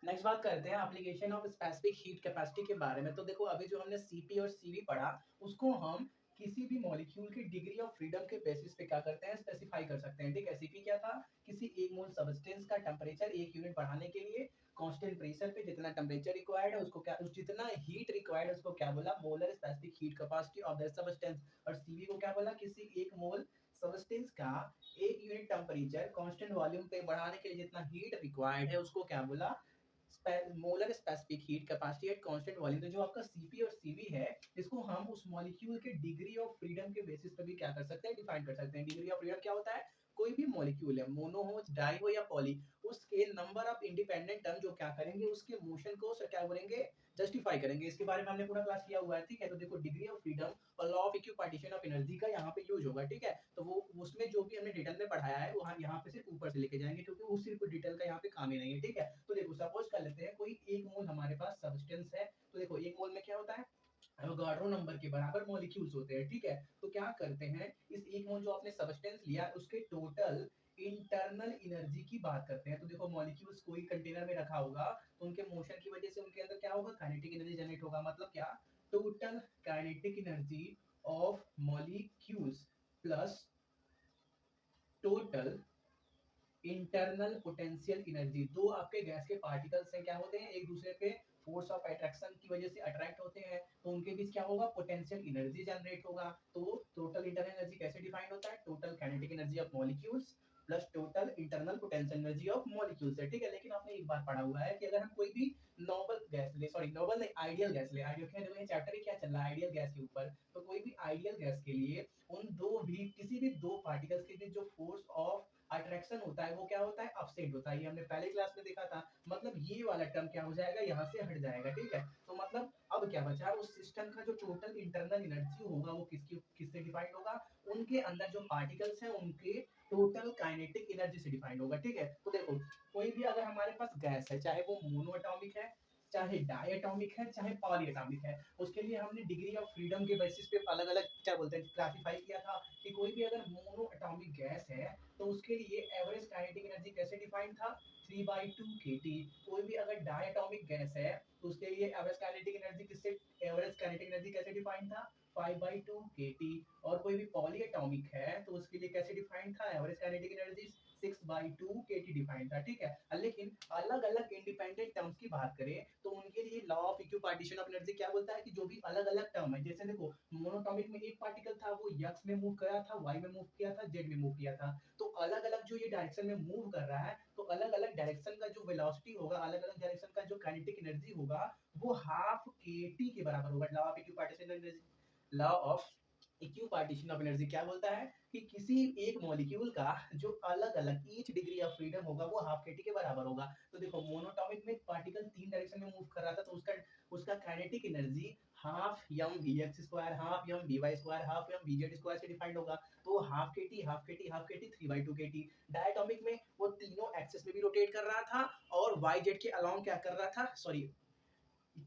Next बात करते हैं application of specific heat capacity के बारे में। तो देखो अभी जो हमने सीपी और सीवी पढ़ा, उसको हम किसी भी मॉलिक्यूल की डिग्री ऑफ फ्रीडम के बेसिस पे क्या करते हैं, स्पेसिफाई कर सकते हैं। ठीक है, सीपी क्या था, किसी एक मोल सब्सटेंस का टेम्परेचर 1 यूनिट बढ़ाने के लिए कांस्टेंट प्रेशर पे जितना टेम्परेचर रिक्वायर्ड है उसको क्या, जितना हीट रिक्वायर्ड है उसको क्या बोला, molar specific heat capacity of that substance. और सीवी को क्या बोला, किसी एक मोल सब्सटेंस का 1 यूनिट टेम्परेचर कांस्टेंट वॉल्यूम पे बढ़ाने के लिए जितना हीट रिक्वायर्ड है उसको क्या बोला, molar specific heat capacity at constant volume. तो जो आपका सीपी और सीवी है, इसको हम उस मॉलिक्यूल के डिग्री ऑफ फ्रीडम के बेसिस पे भी क्या कर सकते हैं, डिफाइन कर सकते हैं। डिग्री ऑफ फ्रीडम क्या होता है, कोई भी मॉलिक्यूल है, मोनो हो, डाई हो या पॉली, उसके नंबर ऑफ इंडिपेंडेंट टर्म जो क्या करेंगे, उसके मोशन को क्या करेंगे, जस्टिफाई करेंगे। इसके बारे में हमने पूरा क्लास किया हुआ है। ठीक है, तो देखो डिग्री ऑफ फ्रीडम और law of equipartition of energy का यहाँ पे यूज होगा। ठीक है, तो वो उसमें जो भी हमने डिटेल में पढ़ाया है वो यहाँ पे सिर्फ ऊपर से लेके जाएंगे, क्योंकि वो सिर्फ डिटेल का यहाँ पे काम ही नहीं है। ठीक है, तो देखो सपोज कर लेते हैं कोई एक मोल हमारे पास सब्सटेंस है। तो देखो एक मोल में क्या होता है, एवोगाड्रो नंबर के बराबर मॉलिक्यूल्स होते हैं। ठीक है, तो क्या करते हैं, इस एक मोल जो आपने सब्सटेंस लिया उसके टोटल इंटरनल एनर्जी की बात करते हैं। तो देखो मॉलिक्यूल्स कोई कंटेनर में रखा होगा, तो उनके मोशन की वजह से उनके अंदर क्या होगा, काइनेटिक एनर्जी जनरेट होगा। मतलब क्या, total kinetic energy of molecules plus total internal potential energy. दो आपके गैस के पार्टिकल्स हैं, क्या होते हैं, एक दूसरे पे फोर्स ऑफ अट्रैक्शन की वजह से अट्रैक्ट होते हैं, तो उनके बीच क्या होगा, पोटेंशियल एनर्जी जनरेट होगा। तो टोटल इंटरनल एनर्जी कैसे डिफाइन होता है, total kinetic energy of molecules plus total internal potential energy of molecules है। ठीक है, लेकिन आपने एक बार पढ़ा हुआ है कि अगर हम कोई भी नोबल गैस ले, सॉरी नोबल नहीं, आइडियल गैस ले, आइडियल क्या देखो ये चैप्टर ही क्या चल रहा है, आइडियल गैस के ऊपर। तो कोई भी आइडियल गैस के लिए उन दो भी किसी भी दो पार्टिकल्स के बीच जो फोर्स ऑफ अट्रैक्शन होता है वो क्या होता है, अपसेट होता है। ये हमने पहले क्लास में देखा था। मतलब ये वाला टर्म क्या हो जाएगा, यहाँ से हट जाएगा। ठीक है, तो मतलब अब क्या बचा, उस सिस्टम का जो टोटल इंटरनल एनर्जी होगा वो किससे डिफाइंड होगा, उनके अंदर जो पार्टिकल्स हैं उनके टोटल काइनेटिक एनर्जी से डिफाइंड होगा। ठीक है, तो देखो कोई भी अगर हमारे पास गैस है, चाहे वो मोनो एटॉमिक है, चाहे डाई एटॉमिक है, चाहे पॉली एटॉमिक है, उसके लिए हमने डिग्री ऑफ फ्रीडम के बेसिस पे अलग अलग क्या बोलते हैं, क्लासिफाई किया था कि कोई भी अगर मोनो एटॉमिक गैस है तो उसके लिए एवरेज काइनेटिक एनर्जी कैसे डिफाइन था, 3/2 kT। कोई भी अगर डायटोमिक गैस है तो उसके लिए एवरेज काइनेटिक एनर्जी किससे, एवरेज काइनेटिक एनर्जी कैसे डिफाइन था, 5/2 kT। और कोई भी पॉली एटॉमिक है तो उसके लिए कैसे डिफाइन था, average kinetic energy 6/2 kT define था। ठीक है, लेकिन अलग अलग इंडिपेंडेंट टर्म्स की बात करें तो उनके लिए law of equipartition of energy क्या बोलता है कि जो भी अलग अलग टर्म है, जैसे देखो मोनोटॉमिक में एक पार्टिकल था वो यक्स में मूव कर रहा था, वाई में मूव किया था, जेड में मूव किया था। तो अलग अलग जो ये डायरेक्शन में मूव कर रहा है, तो अलग अलग डायरेक्शन का जो वेलोसिटी होगा, अलग अलग डायरेक्शन का जो काइनेटिक एनर्जी होगा वो हाफ के टी के बराबर होगा। Law of equipartition energy, law of equipartition of energy क्या बोलता है कि किसी एक मॉलिक्यूल का जो अलग अलग ईच डिग्री ऑफ फ्रीडम होगा वो हाफ के टी के बराबर होगा। तो देखो मोनोटॉमिक में पार्टिकल तीन डायरेक्शन में मूव कर रहा था, तो उसका उसका kinetic energy half m v x square, half m v y square, half m v z square से डिफाइंड होगा। तो half k T, half k T, half k T, 3/2 kT। Diatomic में वो तीनों एक्सिस में भी रोटेट कर रहा था और वाई जेड के अलाउंग क्या कर रहा था, सॉरी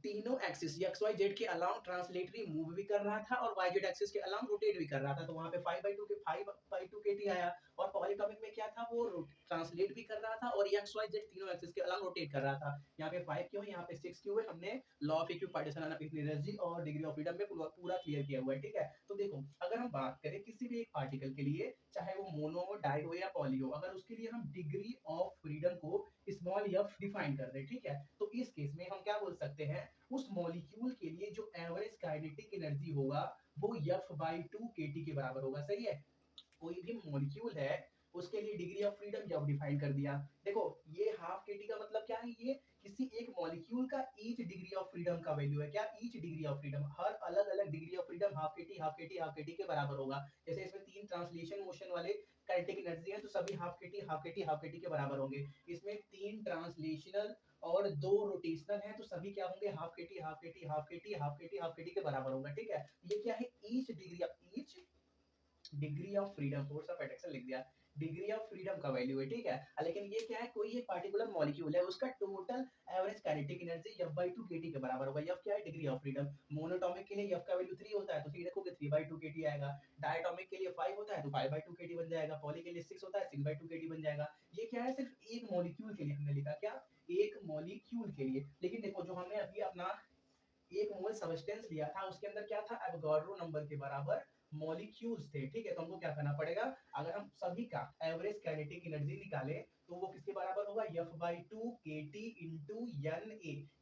तीनों एक्सिस एक्स वाई जेड के अलाउंग ट्रांसलेटरी मूव भी कर रहा था और वाई जेड एक्सिस के अलाउंग रोटेट भी कर रहा था। तो वहां पे 5/2 आया। और पॉलीटॉमिक में क्या था, वो ट्रांसलेट भी कर रहा था और एक्स वाई जेड तीनों एक्सिस के अलाउंग रोटेट कर रहा था। यहाँ पे 5 क्यों है, यहाँ पे 6 क्यों है, हमने law of equipartition of energy और डिग्री ऑफ फ्रीडम में पूरा क्लियर किया हुआ है। ठीक है, तो देखो अगर हम बात करें किसी भी एक पार्टिकल के लिए, चाहे वो मोनो हो, डाई हो या पॉली हो, अगर उसके लिए हम डिग्री ऑफ फ्रीडम को स्मॉल एफ डिफाइन कर दें, ठीक है, तो इस केस में हम क्या बोल सकते हैं, उस मॉलिक्यूल के लिए जो एवरेज काइनेटिक एनर्जी होगा वो F/2 kT के बराबर होगा। सही है, कोई भी मॉलिक्यूल है उसके लिए डिग्री ऑफ फ्रीडम जब डिफाइन कर दिया। देखो ये हाफ केटी का मतलब क्या है, ये किसी एक मॉलिक्यूल का ईच डिग्री ऑफ फ्रीडम का वैल्यू है। क्या, ईच डिग्री ऑफ फ्रीडम, हर अलग अलग degree of freedom half KT half KT half KT के बराबर होगा। जैसे इसमें तीन ट्रांसलेशन मोशन वाले काइनेटिक एनर्जी है तो सभी half KT half KT half KT के बराबर होंगे। इसमें तीन ट्रांसलेशनल और दो रोटेशनल है तो सभी क्या होंगे, half KT half KT half KT half KT half KT के बराबर होगा। ठीक है, ये क्या है, each degree of freedom, force of attraction लिख दिया, डिग्री ऑफ फ्रीडम का वैल्यू है, ठीक है। लेकिन ये क्या है, कोई एक पार्टिकुलर मॉलिक्यूल है, उसका total average kinetic energy F/2 kT के बराबर होगा। F क्या है, डिग्री ऑफ फ्रीडम। मोनोटॉमिक के लिए F का वैल्यू 3 होता है, तो 3 रखोगे 3/2 kT आएगा। डायटोमिक के लिए 5 होता है तो 5/2 kT बन जाएगा। पॉली के लिए 6 होता है 6/2 kT बन जाएगा। ये क्या है, सिर्फ एक मॉलिक्यूल के लिए हमने लिखा, क्या, एक मॉलिक्यूल के लिए। लेकिन देखो जो हमने अभी अपना एक मोल सबस्टेंस लिया था, उसके अंदर क्या था, एवोगाड्रो नंबर के बराबर मॉलिक्यूल्स थे, ठीक है। तो हमको क्या करना पड़ेगा, अगर हम सभी का एवरेज काइनेटिक एनर्जी निकाले तो वो किसके बराबर होगा, F/2 kT into Na।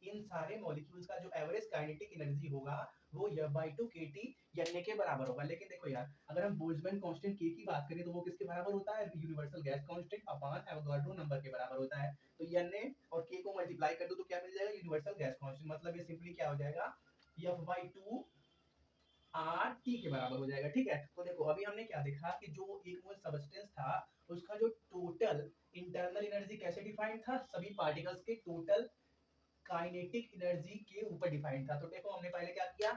इन सारे मॉलिक्यूल्स का जो एवरेज काइनेटिक एनर्जी होगा वो F/2 kT Na के बराबर होगा। लेकिन देखो यार, अगर हम बोल्ट्जमैन कांस्टेंट K की बात करें तो वो किसके बराबर होता है, universal gas constant upon Avogadro number के बराबर होता है। तो Na और K को मल्टीप्लाई कर दो तो क्या मिल जाएगा, यूनिवर्सल गैस कांस्टेंट। मतलब ये सिंपली क्या हो जाएगा, F/2 RT के बराबर हो जाएगा, ठीक है। तो देखो अभी हमने क्या देखा कि जो एक मोल सबस्टेंस था उसका जो टोटल इंटरनल एनर्जी कैसे डिफाइंड था, सभी पार्टिकल्स के टोटल काइनेटिक एनर्जी के ऊपर डिफाइंड था। तो देखो हमने पहले क्या किया,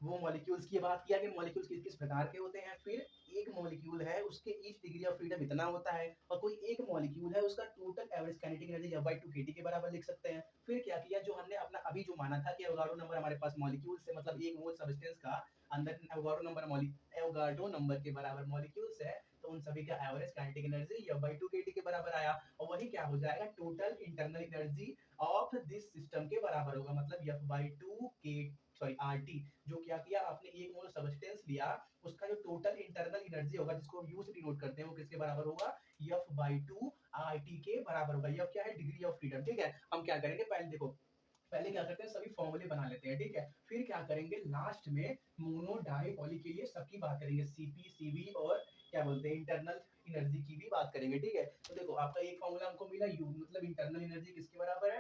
वो मॉलिक्यूल्स की बात किया कि मॉलिक्यूल्स किस किस प्रकार के होते हैं। फिर एक मॉलिक्यूल है उसके ईच डिग्री ऑफ फ्रीडम इतना होता है, और कोई एक मॉलिक्यूल है उसका total average kinetic energy F/2 kT के बराबर लिख सकते हैं। फिर क्या किया, जो हमने अपना अभी जो माना था कि एवोगाड्रो नंबर हमारे पास मॉलिक्यूल से मतलब एक मोल सबस्टेंस का अंदर एवोगाड्रो नंबर के बराबर मॉलिक्यूल्स है, तो उन सभी का average kinetic energy F/2 kT के बराबर आया। और वही क्या हो जाएगा, total internal energy of this system के बराबर होगा। मतलब F/2 k सॉरी RT, जो क्या किया आपने, एक मोल सबस्टेंस लिया, उसका जो टोटल इंटरनल एनर्जी होगा जिसको हम यू से डिनोट करते हैं, वो किसके बराबर होगा, F/2 RT के बराबर होगा। F क्या है, डिग्री ऑफ फ्रीडम, ठीक है। हम क्या करेंगे, पहले देखो, पहले क्या करते हैं, सभी फॉर्मूले बना लेते हैं, ठीक है। फिर क्या करेंगे, लास्ट में मोनो डाई पॉली के लिए सबकी बात करेंगे, Cp Cv और क्या बोलते हैं इंटरनल एनर्जी की भी बात करेंगे, ठीक है। तो देखो आपका एक फॉर्मूला हमको मिला, U मतलब इंटरनल एनर्जी किसके बराबर है,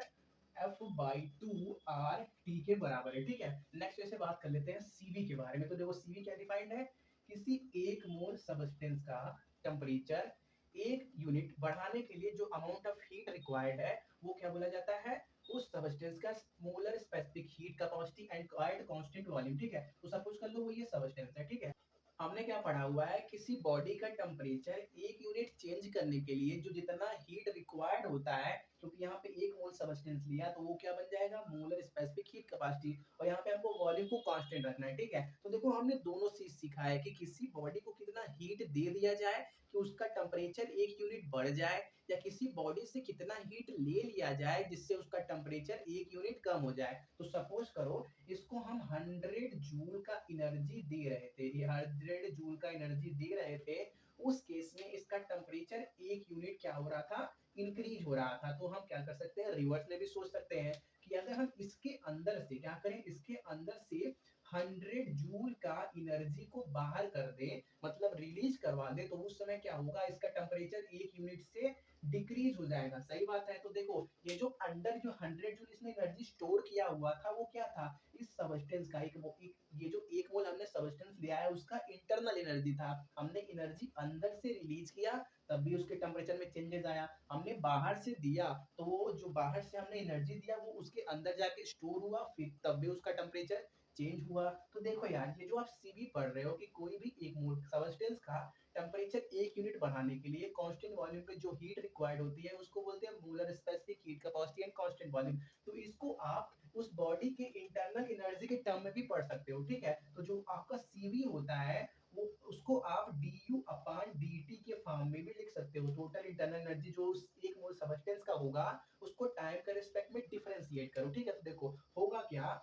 F/2 RT के बराबर है, ठीक है। नेक्स्ट ऐसे बात कर लेते हैं Cv के बारे में। तो देखो Cv क्या डिफाइंड है, किसी एक मोल सबस्टेंस का टेम्परेचर एक यूनिट बढ़ाने के लिए जो अमाउंट ऑफ हीट रिक्वायर्ड है वो क्या बोला जाता है, उस सबस्टेंस का molar specific heat capacity and constant volume, ठीक है। तो सपोज कर लो वो ये सबस्टेंस है, ठीक है। हमने क्या पढ़ा हुआ है, किसी बॉडी का टेम्परेचर एक यूनिट चेंज करने के लिए जो जितना हीट रिक्वायर्ड होता है, क्योंकि यहाँ पे एक मोल सबस्टेंस लिया तो वो क्या बन जाएगा, मोलर स्पेसिफिक हीट कैपेसिटी। और यहाँ पे हमको वॉल्यूम को कांस्टेंट रखना है, ठीक है। तो देखो हमने दोनों चीज सीखा है कि किसी बॉडी को कितना हीट दे दिया जाए कि उसका टेम्परेचर एक यूनिट बढ़ जाए, या किसी बॉडी से कितना हीट ले लिया जाए जिससे उसका टेम्परेचर एक यूनिट कम हो जाए। तो सपोज करो इसको हम 100 जूल का एनर्जी दे रहे थे, ये 100 जूल का एनर्जी दे रहे थे, उस केस में इसका टेम्परेचर एक यूनिट क्या हो रहा था, इंक्रीज हो रहा था। तो हम क्या कर सकते हैं, रिवर्स में भी सोच सकते हैं कि अगर हम इसके अंदर से क्या करें, इसके अंदर से 100 जूल का एनर्जी को बाहर कर दें, मतलब रिलीज करवा दें, तो उस समय क्या होगा, इसका टेम्परेचर एक यूनिट से डिक्रीज हो जाएगा। सही बात है। तो देखो ये जो अंडर जो 100 जूल इसने एनर्जी स्टोर किया हुआ था वो क्या था, इस सबस्टेंस का एक ये जो एक मोल हमने सबस्टेंस लिया है उसका इंटरनल एनर्जी था। हमने एनर्जी अंदर से रिलीज किया तब भी उसके टेम्परेचर में चेंजेस आया, हमने बाहर से दिया तो वो जो बाहर से हमने एनर्जी दिया वो उसके अंदर जाके स्टोर हुआ, फिर तब भी उसका टेम्परेचर चेंज हुआ। तो देखो यार, ये जो आप सीवी पढ़ रहे हो कि कोई भी एक मोल सबस्टेंस का टेम्परेचर एक यूनिट बढ़ाने के लिए कांस्टेंट वॉल्यूम पे जो हीट रिक्वायर्ड होती है उसको बोलते हैं molar specific heat capacity and constant volume. तो इसको आप उस बॉडी के इंटरनल एनर्जी के टर्म में भी पढ़ सकते हो, ठीक है। तो जो आपका सीवी होता है वो उसको आप du अपॉन dt के फॉर्म में भी लिख सकते हो। टोटल इंटरनल एनर्जी जो उस एक मोल सबस्टेंस का होगा उसको टाइम के रिस्पेक्ट में डिफरेंशिएट करो, ठीक है। तो देखो होगा क्या,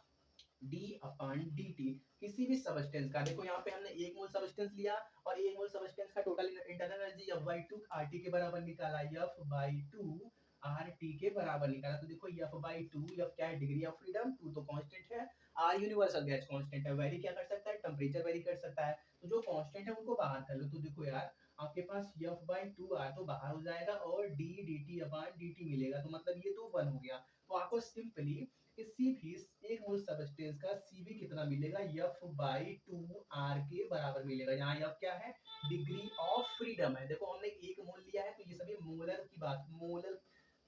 d अपॉन dt किसी भी सबस्टेंस का, देखो यहाँ पे हमने एक मोल सबस्टेंस लिया और एक मोल सबस्टेंस का total internal energy F/2 RT के बराबर निकाला, F/2 RT के बराबर निकाला। तो देखो F/2, F क्या है, डिग्री ऑफ फ्रीडम, 2 तो कांस्टेंट है, R यूनिवर्सल गैस कांस्टेंट है, वेरी क्या कर सकता है, टेम्परेचर वेरी कर सकता है। तो जो कांस्टेंट है उनको बाहर कर लो। तो देखो यार आपके पास F/2 R तो बाहर हो जाएगा और d dt अपॉन dt मिलेगा, तो मतलब ये तो 1 हो गया। तो आपको सिंपली किसी भी एक मोल सबस्टेंस का Cv कितना मिलेगा, F/2 R के बराबर मिलेगा। यहाँ F क्या है, डिग्री ऑफ फ्रीडम है। देखो हमने एक मोल लिया है तो ये सभी मोलर की बात,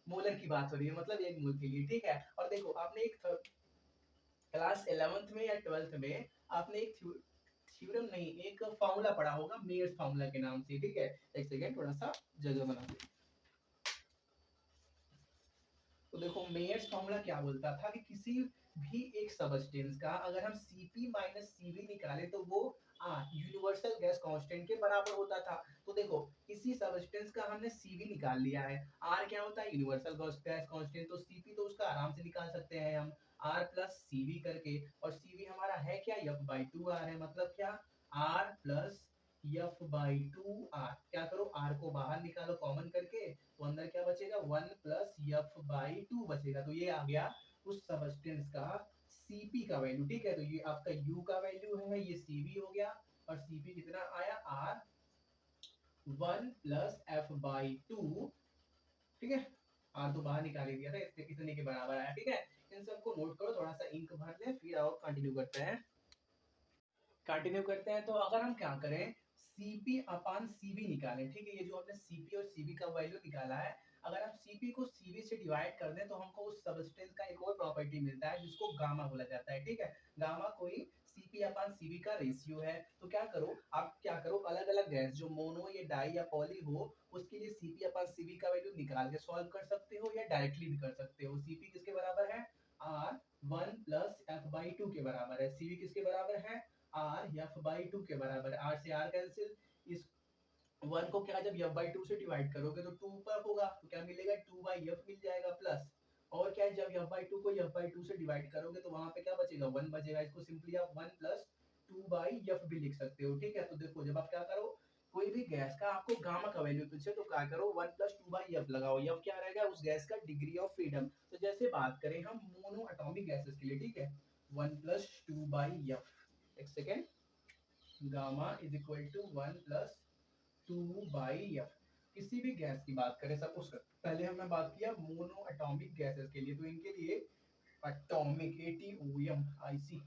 मोलर की बात हो रही है, मतलब एक मोल के लिए, ठीक है। और देखो आपने एक क्लास 11th में या 12th में आपने एक थ्योरम नहीं, एक फॉर्मूला पढ़ा होगा मेयर्स फॉर्मूला के नाम से, ठीक है। एक सेकेंड, थोड़ा सा जगह बना दे। तो देखो मेयर्स फॉर्मूला क्या बोलता था कि किसी भी एक सबस्टेंस का अगर हम Cp माइनस Cv निकालें तो वो यूनिवर्सल गैस कांस्टेंट के बराबर होता था। तो देखो किसी सबस्टेंस का हमने Cv निकाल लिया है, R क्या होता है यूनिवर्सल गैस कांस्टेंट, तो Cp तो उसका आराम से निकाल सकते हैं हम R प्लस Cv करके, और Cv हमारा है क्या F/2R है, मतलब क्या R प्लस F/2R। क्या करो R को बाहर निकालो कॉमन करके, तो अंदर क्या बचेगा 1 प्लस F/2 बचेगा। तो ये आ गया उस सबस्टेंस का Cp का वैल्यू, ठीक है। तो ये आपका U का वैल्यू है, ये Cv हो गया, और Cp कितना आया R 1 प्लस F/2, ठीक है। R तो बाहर निकाल ही दिया था, इससे इतने के बराबर आया, ठीक है। इन सबको नोट करो, थोड़ा सा इंक भर ले, फिर आओ कंटिन्यू करते हैं। तो अगर हम क्या करें Cp अपान Cv निकालें, ठीक है। ये जो हमने Cp और Cv का वैल्यू निकाला है, अगर हम Cp को Cv से डिवाइड कर दें तो हमको उस सबस्टेंस का एक और प्रॉपर्टी मिलता है जिसको गामा बोला जाता है, ठीक है। गामा कोई Cp अपान Cv का रेशियो है। तो क्या करो आप, क्या करो अलग अलग गैस जो मोनो या डाई या पॉली हो, उसके लिए Cp अपान Cv का वैल्यू निकाल के सॉल्व कर सकते हो या डायरेक्टली भी कर सकते हो। Cp किसके बराबर है R 1 प्लस F/2 के बराबर है, Cv किसके बराबर है R F/2 के बराबर है। R से R कैंसिल, इस 1 को क्या जब F/2 से डिवाइड करोगे तो 2 ऊपर होगा, तो क्या मिलेगा 2/F मिल जाएगा प्लस, और क्या जब F/2 को F/2 से डिवाइड करोगे तो वहां पे क्या बचेगा 1 बचेगा। इसको सिंपली आप 1 प्लस 2/F भी लिख सकते हो, ठीक है। तो देखो जब आप क्या करो कोई भी गैस का आपको गामा का वैल्यू पूछे तो क्या करो 1 प्लस 2/F लगाओ। F क्या रहेगा उस गैस का डिग्री ऑफ फ्रीडम। तो जैसे बात करें हम मोनो एटॉमिक गैसेस के लिए, ठीक है, 1 प्लस 2/F, एक second, gamma is equal to 1 plus 2/F। किसी भी गैस की बात करें, सपोज पहले हमने बात किया मोनो एटॉमिक गैसेस के लिए, तो इनके लिए atomic ATOMIC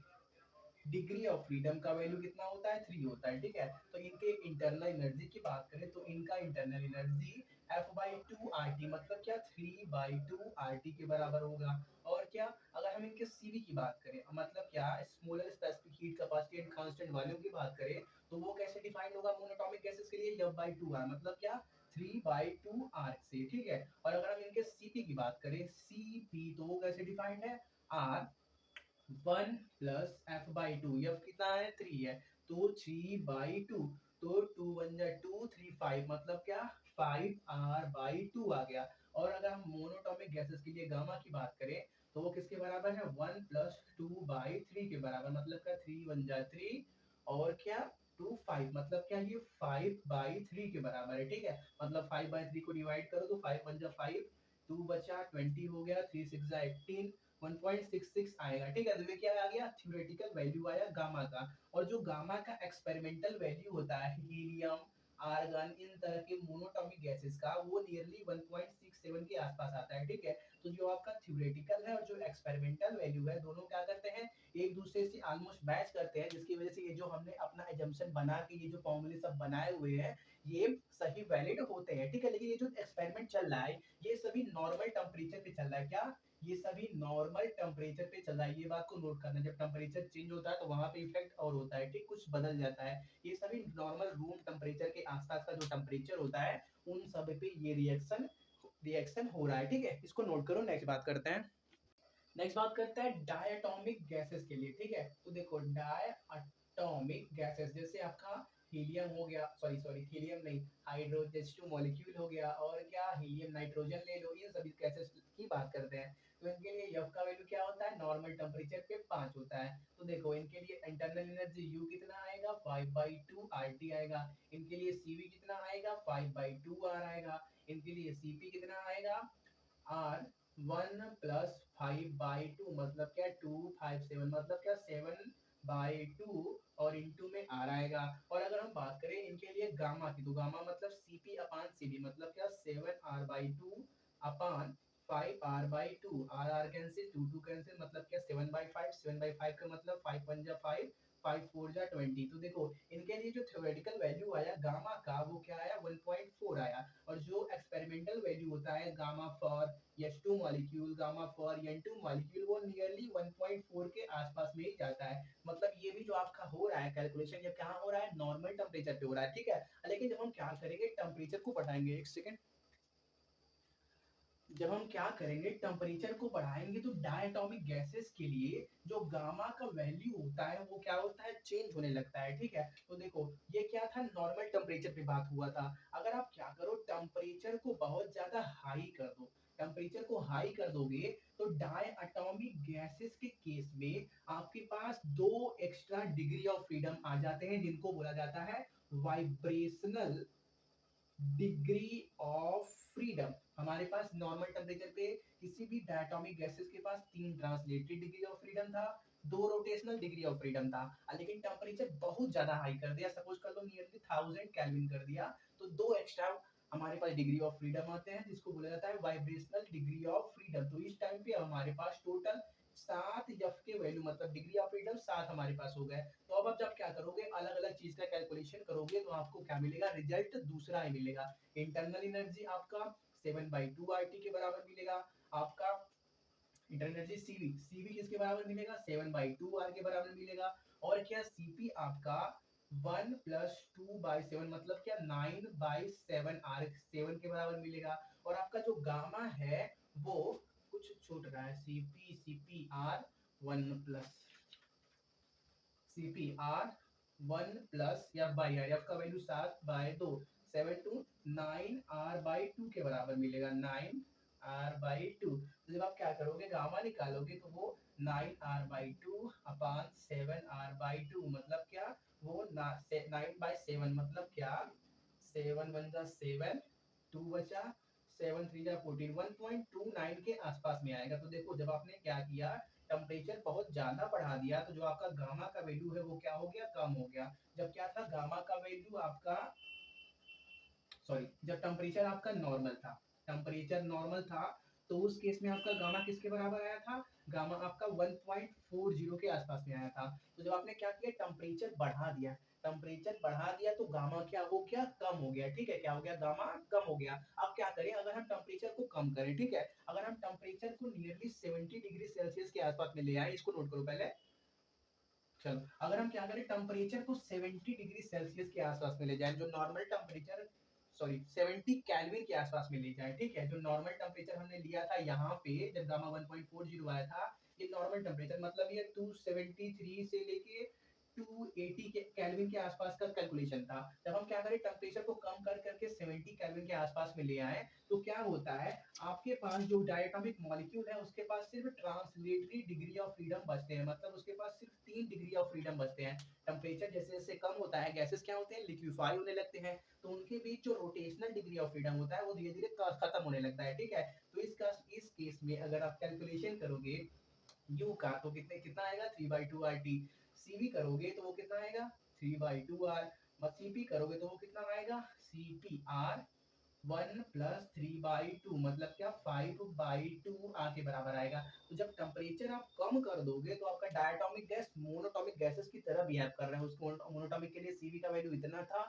degree of freedom का वैल्यू कितना होता है 3 होता है, ठीक है। तो इनके इंटरनल एनर्जी की बात करें तो इनका इंटरनल एनर्जी F/2 RT, मतलब क्या 3/2 RT के बराबर होगा। और क्या अगर हम इनके Cv की बात करें, मतलब क्या smaller specific heat capacity and constant volume की बात करें, तो वो कैसे डिफाइन होगा मोनोटॉमिक गैसेस के लिए F/2R, मतलब क्या 3/2R से, ठीक है। और अगर हम इनके Cp की बात करें Cp, तो वो कैसे डिफाइंड है R 1 प्लस F/2, F कितना है 3 है, तो 3/2, तो 2 1 जा 2 3 5, मतलब क्या 5R/2 आ गया। और अगर हम मोनोटॉमिक गैसेस के लिए गामा की बात करें तो वो किसके बराबर है 1 प्लस 2/3 के बराबर, मतलब क्या 3 1 जा 3, और क्या 2 5, मतलब क्या ये 5/3 के बराबर है, ठीक है। मतलब 5/3 को डिवाइड करो तो 5 1 जा 5, 2 बचा 20 हो गया, 3 6 जा 18, 1.66 आएगा, ठीक है। तो ये क्या आ गया थ्योरेटिकल वैल्यू आया गामा का। और जो गामा का एक्सपेरिमेंटल वैल्यू होता है हीलियम आर्गन इन तरह के मोनोटॉमिक गैसेस का, वो नियरली 1.67 के आसपास आता है, ठीक है। तो जो आपका थ्योरेटिकल है और जो एक्सपेरिमेंटल वैल्यू है, दोनों क्या करते हैं एक दूसरे से ऑलमोस्ट मैच करते हैं, जिसकी वजह से ये जो हमने अपना एजम्पशन बना के ये जो फॉर्मूले सब बनाए हुए हैं ये सही वैलिड होते हैं, ठीक है। लेकिन ये जो एक्सपेरिमेंट चल रहा है ये सभी नॉर्मल टेम्परेचर पे चल रहा है, क्या ये सभी नॉर्मल टेम्परेचर पे चल रहा है। ये बात को नोट करना, जब टेम्परेचर चेंज होता है तो वहां पे इफेक्ट और होता है, ठीक, कुछ बदल जाता है। ये सभी नॉर्मल रूम टेम्परेचर के आसपास का जो टेम्परेचर होता है उन सब पे ये रिएक्शन रिएक्शन हो रहा है, ठीक है। इसको नोट करो, नेक्स्ट बात करते हैं। नेक्स्ट बात करते हैं डायटोमिक गैसेस के लिए, ठीक है। तो देखो डायटोमिक गैसेस जैसे आपका हीलियम हो गया, सॉरी सॉरी हीलियम नहीं, हाइड्रोजन H2 मॉलिक्यूल हो गया, और क्या हीलियम नाइट्रोजन ले लो, इन सभी गैसेस की बात करते हैं। तो इनके लिए F का वैल्यू क्या होता है नॉर्मल टेम्परेचर पे 5 होता है। तो देखो इनके लिए इंटरनल एनर्जी U कितना आएगा 5/2 RT आएगा। इनके लिए Cv कितना आएगा 5/2 R आएगा। इनके लिए Cp कितना आएगा R 1 प्लस 5/2, मतलब क्या 257, मतलब क्या 7/2, और इंटू में R आएगा। और अगर हम बात करें इनके लिए गामा की, तो गामा मतलब Cp अपान Cv, मतलब क्या 7R/2 अपान 5R/2, R R cancel 2 2 cancel, मतलब क्या 7/5, 7/5 का मतलब 5 1 जा 5, 5 4 जा 20। तो देखो इनके लिए जो थ्योरेटिकल वैल्यू आया गामा का वो क्या आया 1.4 आया, और जो एक्सपेरिमेंटल वैल्यू होता है gamma for H2 molecule, gamma for N2 molecule, वो नियरली 1.4 के आसपास में ही जाता है। मतलब ये भी जो आपका हो रहा है कैलकुलेशन, ये कहाँ हो रहा है, नॉर्मल टेम्परेचर पे हो रहा है, ठीक है। लेकिन जब हम क्या करेंगे टेम्परेचर को बढ़ाएंगे, एक सेकेंड, जब हम क्या करेंगे टेम्परेचर को बढ़ाएंगे तो डायटोमिक गैसेस के लिए जो गामा का वैल्यू होता है वो क्या होता है, चेंज होने लगता है, ठीक है। तो देखो ये क्या था, नॉर्मल टेम्परेचर पे बात हुआ था। अगर आप क्या करो टेम्परेचर को बहुत ज्यादा हाई कर दो, टेम्परेचर को हाई कर दोगे तो डायटोमिक गैसेस के केस में आपके पास दो एक्स्ट्रा डिग्री ऑफ फ्रीडम आ जाते हैं, जिनको बोला जाता है वाइब्रेशनल डिग्री ऑफ फ्रीडम। हमारे पास नॉर्मल टेम्परेचर पे किसी भी डायटोमिक गैसेस के पास तीन ट्रांसलेटेड डिग्री ऑफ फ्रीडम था, दो रोटेशनल डिग्री ऑफ फ्रीडम था। लेकिन टेम्परेचर बहुत ज्यादा हाई कर दिया, सपोज कर लो नियरली 1000 केल्विन कर दिया, तो दो एक्स्ट्रा हमारे पास डिग्री ऑफ फ्रीडम आते हैं, जिसको बोला जाता है वाइब्रेशनल डिग्री ऑफ फ्रीडम। तो इस टाइम पे हमारे पास टोटल 7 एफ के वैल्यू मतलब डिग्री ऑफ फ्रीडम 7 हमारे पास हो गए। तो अब आप जब क्या करोगे अलग अलग चीज का कैलकुलेशन करोगे तो आपको क्या मिलेगा, रिजल्ट दूसरा ही मिलेगा। इंटरनल एनर्जी आपका 7/2 RT के बराबर मिलेगा, आपका इंटरनल एनर्जी सीवी, सीवी किसके बराबर मिलेगा 7/2 R के बराबर मिलेगा, और क्या सीपी आपका 1 + 2/7 मतलब क्या 9/7 R 7 के बराबर मिलेगा। और आपका जो गामा है वो कुछ छूट रहा है, CP R 1 plus CP R 1 plus F by R, F का वैल्यू 7/2, 7 to 9 R/2 के बराबर मिलेगा, 9 R/2। तो जब आप क्या करोगे गामा निकालोगे तो वो 9 R/2 अपान 7 R/2 मतलब क्या, वो 9/7 मतलब क्या 7 1 जा 7, 2 बचा 7 3 जा 14, 1.29 के आसपास में आएगा। तो देखो जब आपने क्या किया टेम्परेचर बहुत ज्यादा बढ़ा दिया तो जो आपका गामा का वैल्यू है वो क्या हो गया, कम हो गया। जब क्या था गामा का वैल्यू आपका, सॉरी, जब टेम्परेचर आपका नॉर्मल था, टेम्परेचर नॉर्मल था तो उस केस में आपका गामा किसके बराबर आया था, गामा आपका 1.40 के आसपास में आया था। तो जब आपने क्या किया टेम्परेचर बढ़ा दिया, टेम्परेचर बढ़ा दिया तो गामा क्या हो गया, कम हो गया, ठीक है, क्या हो गया, गामा कम हो गया। अब क्या करें अगर हम टेम्परेचर को कम करें, ठीक है, अगर हम टेम्परेचर को नियरली 70 डिग्री सेल्सियस के आसपास में ले आए, इसको नोट करो पहले, चलो अगर हम क्या करें टेम्परेचर को 70 डिग्री सेल्सियस के आसपास में ले जाए, जो नॉर्मल टेम्परेचर, सॉरी 70 केल्विन के आसपास में ले जाए, ठीक है, जो नॉर्मल टेम्परेचर हमने लिया था यहाँ पे जब गामा 1.40 आया था, ये नॉर्मल टेम्परेचर मतलब ये 273 से लेके 280 के केल्विन के आसपास का कैलकुलेशन था। जब हम क्या करें टेम्परेचर को कम कर करके 70 केल्विन के आसपास में ले आए तो क्या होता है, आपके पास जो डायटोमिक मॉलिक्यूल है उसके पास सिर्फ ट्रांसलेटरी डिग्री ऑफ फ्रीडम बचते हैं, मतलब उसके पास सिर्फ 3 डिग्री ऑफ फ्रीडम बचते हैं। टेम्परेचर जैसे जैसे कम होता है गैसेस क्या होते हैं, लिक्विफाई होने लगते हैं, तो उनके बीच जो रोटेशनल डिग्री ऑफ फ्रीडम होता है वो धीरे धीरे खत्म होने लगता है, ठीक है। तो इस केस में अगर आप कैलकुलेशन करोगे यू का तो कितने कितना आएगा 3/2 RT, सीवी करोगे तो वो कितना आएगा 3/2 R, सीपी करोगे तो वो कितना आएगा सीपी आर 1 + 3/2 मतलब क्या 5/2 आर के बराबर आएगा। तो जब टेम्परेचर आप कम कर दोगे तो आपका डायटोमिक गैस मोनोटोमिक गैसेस की तरह बिहेव कर रहे हैं। उसको मोनोटोमिक के लिए सीवी का वैल्यू इतना था,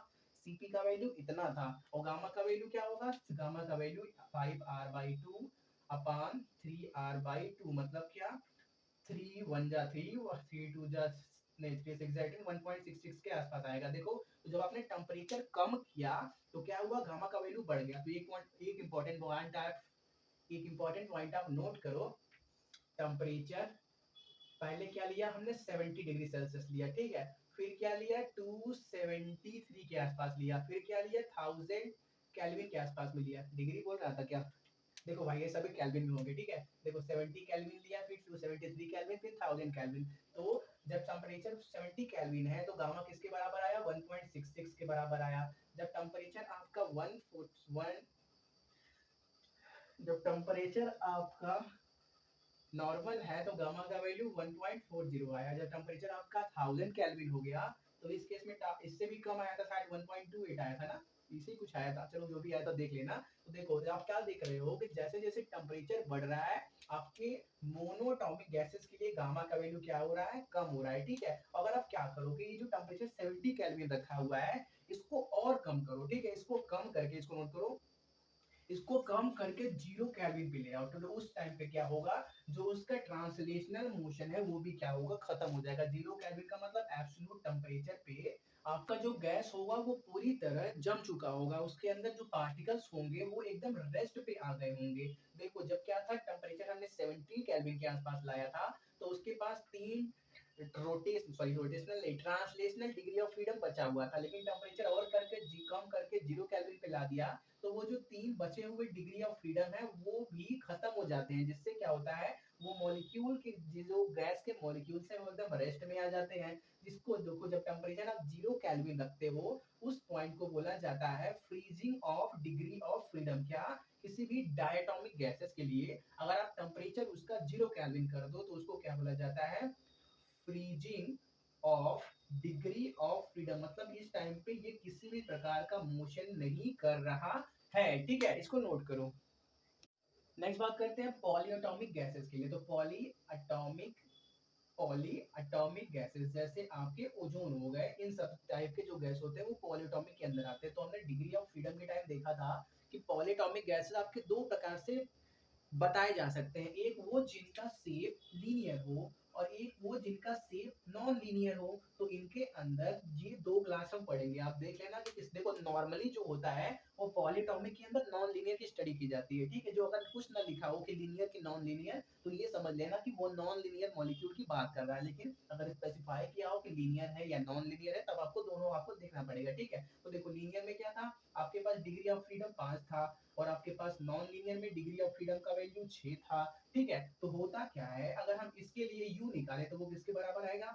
सीपी का वैल्यू इतना था, और गामा का वैल्यू क्या होगा, गामा का वैल्यू 5R/2 अपान 3R/2 मतलब क्या 3 1 जा 3 और 3 2 जा नहीं 3 6 जा 18, 1.66 के आसपास आएगा। देखो तो जब आपने टेम्परेचर कम किया तो क्या हुआ गामा का वैल्यू बढ़ गया। तो एक इंपॉर्टेंट पॉइंट आप नोट करो, टेम्परेचर पहले क्या लिया हमने 70 डिग्री सेल्सियस लिया, ठीक है, फिर क्या लिया 273 के आसपास लिया, फिर क्या लिया 1000 केल्विन के आसपास में लिया, डिग्री बोल रहा था क्या, देखो भाई ये सभी केल्विन में होंगे, ठीक है, देखो 70 केल्विन लिया फिर 273 केल्विन फिर 1000 केल्विन। तो जब टेम्परेचर 70 केल्विन है तो गामा किसके बराबर आया 1.66 के बराबर आया। जब टेम्परेचर आपका 1 जब टेम्परेचर आपका नॉर्मल है तो गामा का वैल्यू 1.40 आया। जब टेम्परेचर आपका 1000 केल्विन हो गया तो इस केस में इससे भी कम आया था, शायद 1.28 आया था ना, इसी कुछ आया था, चलो जो भी आया था देख लेना। तो देखो आप क्या देख रहे हो कि जैसे जैसे टेम्परेचर बढ़ रहा है आपको आपके मोनोटॉमिक गैसेस के लिए गामा का वैल्यू क्या हो रहा है, कम हो रहा है, ठीक है। अगर आप क्या करोगे, ये जो टेम्परेचर 70 केल्विन रखा हुआ है इसको और कम करो, ठीक है, इसको कम करके, इसको नोट करो, इसको कम करके 0 केल्विन पे ले आओ, तो उस टाइम पे क्या होगा, जो उसका ट्रांसलेशनल मोशन है वो भी क्या होगा, खत्म हो जाएगा। 0 केल्विन का मतलब एब्सोल्यूट टेम्परेचर पे आपका जो गैस होगा वो पूरी तरह जम चुका होगा, उसके अंदर जो पार्टिकल्स होंगे वो एकदम रेस्ट पे आ गए होंगे। देखो जब क्या था, टेम्परेचर हमने 70 केल्विन के आसपास लाया था, तो उसके पास तीन रोटेशनल नहीं, ट्रांसलेशनल डिग्री ऑफ फ्रीडम बचा हुआ था, लेकिन टेम्परेचर और करके कम करके 0 केल्विन पे ला दिया, तो वो जो तीन बचे हुए डिग्री ऑफ फ्रीडम है वो भी खत्म हो जाते हैं, जिससे क्या होता है, वो मॉलिक्यूल के जो गैस के मॉलिक्यूल्स हैं वो एकदम रेस्ट में आ जाते हैं। जिसको देखो, जब टेम्परेचर आप 0 केल्विन रखते हो उस पॉइंट को बोला जाता है freezing of degree of freedom. क्या, किसी भी डायटोमिक गैसेस के लिए अगर आप टेम्परेचर उसका 0 केल्विन कर दो तो उसको क्या बोला जाता है, freezing of degree of freedom. मतलब इस टाइम पे ये किसी भी प्रकार का मोशन नहीं कर रहा है, ठीक है, इसको नोट करो। नेक्स्ट बात करते हैं पॉलीएटॉमिक गैसेस के लिए। तो पॉलीएटॉमिक गैसेस जैसे आपके ओजोन हो गए, इन सब टाइप के जो गैस होते हैं वो पॉलीएटॉमिक के अंदर आते हैं। तो हमने डिग्री ऑफ फ्रीडम के टाइम देखा था कि पॉलीएटॉमिक गैसेस आपके दो प्रकार से बताए जा सकते हैं, एक वो जिनका शेप लीनियर हो और एक वो जिनका शेप नॉन लीनियर हो। तो इनके अंदर ये दो क्लास हम पढ़ेंगे, आप देख लेना कि किस, देखो नॉर्मली जो होता है वो पॉलीटॉमिक के अंदर नॉन लीनियर की स्टडी की जाती है, ठीक है। जो अगर कुछ ना लिखा हो कि लीनियर की नॉन लीनियर, तो ये समझ लेना कि वो नॉन लीनियर मॉलिक्यूल की बात कर रहा है, लेकिन अगर स्पेसिफाई किया हो कि लीनियर है या नॉन लीनियर है तब आपको दोनों आपको देखना पड़ेगा, ठीक है। तो देखो लीनियर में क्या था, आपके पास डिग्री ऑफ फ्रीडम 5 था और आपके पास नॉन लीनियर में डिग्री ऑफ फ्रीडम का वैल्यू 6 था, ठीक है। तो होता क्या है, अगर हम इसके लिए u निकालें तो वो किसके बराबर आएगा,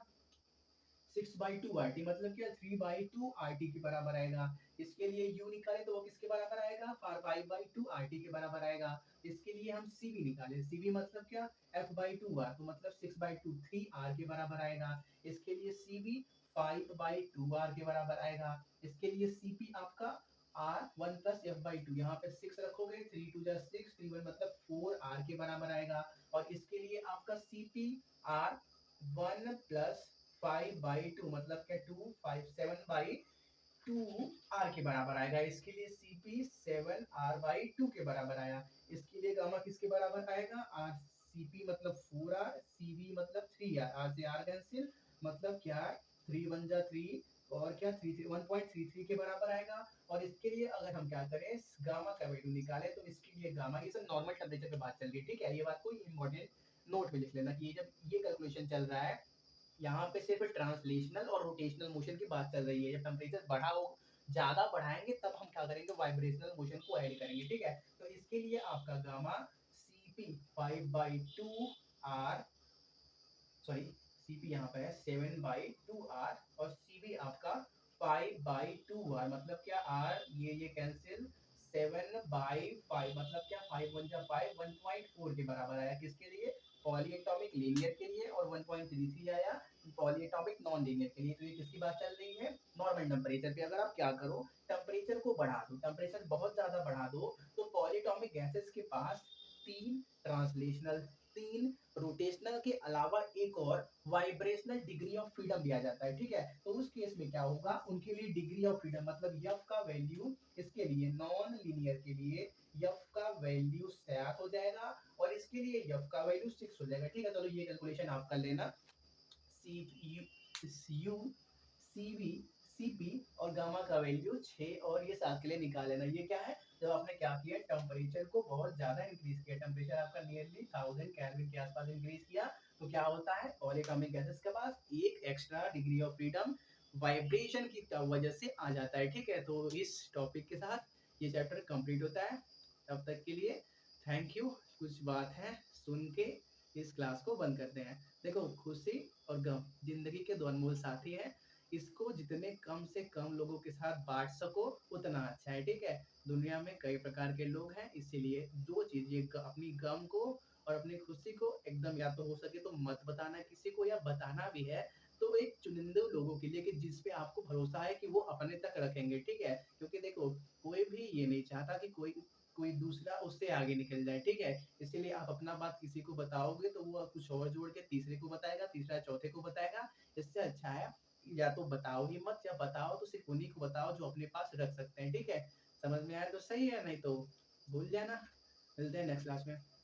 6/2 RT, मतलब क्या 3/2 RT के बराबर आएगा। इसके लिए u निकाले तो वो किसके बराबर आएगा, 5/2 RT के बराबर आएगा। इसके लिए हम cv निकाले, cv मतलब क्या, f/2r, तो मतलब 6/2 3r के बराबर आएगा। इसके लिए cv 5/2r के बराबर आएगा। इसके लिए cp आपका r1 प्लस f/2, यहाँ पे 6 रखोगे, 3 2 जा 6, 3 1 मतलब 4r के बराबर आएगा। और इसके लिए आपका cp r1 प्लस 5/2 मतलब क्या 2 5 7/2 r के बराबर आएगा। इसके लिए cp 7r/2 के बराबर आया। इसके लिए गामा किसके बराबर आएगा, r cp मतलब 4r, cv मतलब 3r, r से r कैंसिल, मतलब क्या 3 1 जा 3 और क्या 1.33 के बराबर आएगा। और इसके लिए अगर हम क्या करें, गामा का वैल्यू निकालें तो इसके लिए गामा, ये सब नॉर्मल टेम्परेचर पे बात चल रही है, ठीक है। ये बात को इंपॉर्टेंट नोट में लिख लेना कि ये जब ये कैलकुलेशन चल रहा है, यहाँ पे सिर्फ ट्रांसलेशनल और रोटेशनल मोशन की बात चल रही है। जब टेम्परेचर बढ़ा हो, ज्यादा बढ़ाएंगे तब हम क्या करेंगे, वाइब्रेशनल मोशन को ऐड करेंगे, ठीक है। तो इसके लिए आपका gamma cp 5/2r, sorry cp यहाँ पे है 7/2r और cv आपका 5/2r, मतलब क्या r ये कैंसिल, 7/5 मतलब क्या 5 1 जा 5, 1.4 के बराबर आया। किसके लिए, पॉलीएटॉमिक लीनियर के लिए, और 1.33 आया पॉलीएटॉमिक नॉन लीनियर के लिए। तो ये किसकी बात चल रही है, नॉर्मल टेम्परेचर पे। अगर आप क्या करो, टेम्परेचर को बढ़ा दो, टेम्परेचर बहुत ज्यादा बढ़ा दो, तो पॉलीएटॉमिक गैसेस के पास तीन ट्रांसलेशनल, तीन रोटेशनल के अलावा एक और वाइब्रेशनल डिग्री ऑफ फ्रीडम दिया जाता है, ठीक है। तो उस केस में क्या होगा, उनके लिए डिग्री ऑफ फ्रीडम मतलब f का वैल्यू, इसके लिए नॉन लीनियर के लिए f का वैल्यू 7 हो जाएगा और इसके लिए f का वैल्यू 6 हो जाएगा, ठीक है। चलो ये कैलकुलेशन आप कर लेना, u cv cp और गामा का वैल्यू 6 और ये 7 के लिए निकाल लेना। ये क्या है, जब आपने क्या किया, टेम्परेचर को बहुत ज्यादा इंक्रीज किया, टेम्परेचर आपका नियरली 1000 केल्विन के आसपास इंक्रीज किया, तो क्या होता है, पॉलीएटॉमिक गैसेस के पास एक extra degree of freedom vibration की वजह से आ जाता है, ठीक है। तो इस टॉपिक के साथ ये चैप्टर कंप्लीट होता है। तब तक के लिए थैंक यू। कुछ बात है सुन के इस क्लास को बंद करते हैं। देखो खुशी और गम जिंदगी के दो अनमोल साथी हैं, इसको जितने कम से कम लोगों के साथ बांट सको उतना अच्छा है, ठीक है। दुनिया में कई प्रकार के लोग हैं, इसीलिए दो चीज, ये अपनी गम को और अपनी खुशी को एकदम, या तो हो सके तो मत बताना किसी को, या बताना भी है तो एक चुनिंदे लोगों के लिए कि जिस पे आपको भरोसा है कि वो अपने तक रखेंगे, ठीक है। क्योंकि देखो कोई भी ये नहीं चाहता कि कोई कोई दूसरा उससे आगे निकल जाए, ठीक है? इसीलिए आप अपना बात किसी को बताओगे तो वो कुछ और जोड़ के तीसरे को बताएगा, तीसरा चौथे को बताएगा। इससे अच्छा है या तो बताओ ही मत, या बताओ तो सिर्फ़ उन्हीं को बताओ जो अपने पास रख सकते हैं, ठीक है? समझ में आया तो सही है, नहीं तो भूल जाना। मिलते हैं नेक्स्ट क्लास में।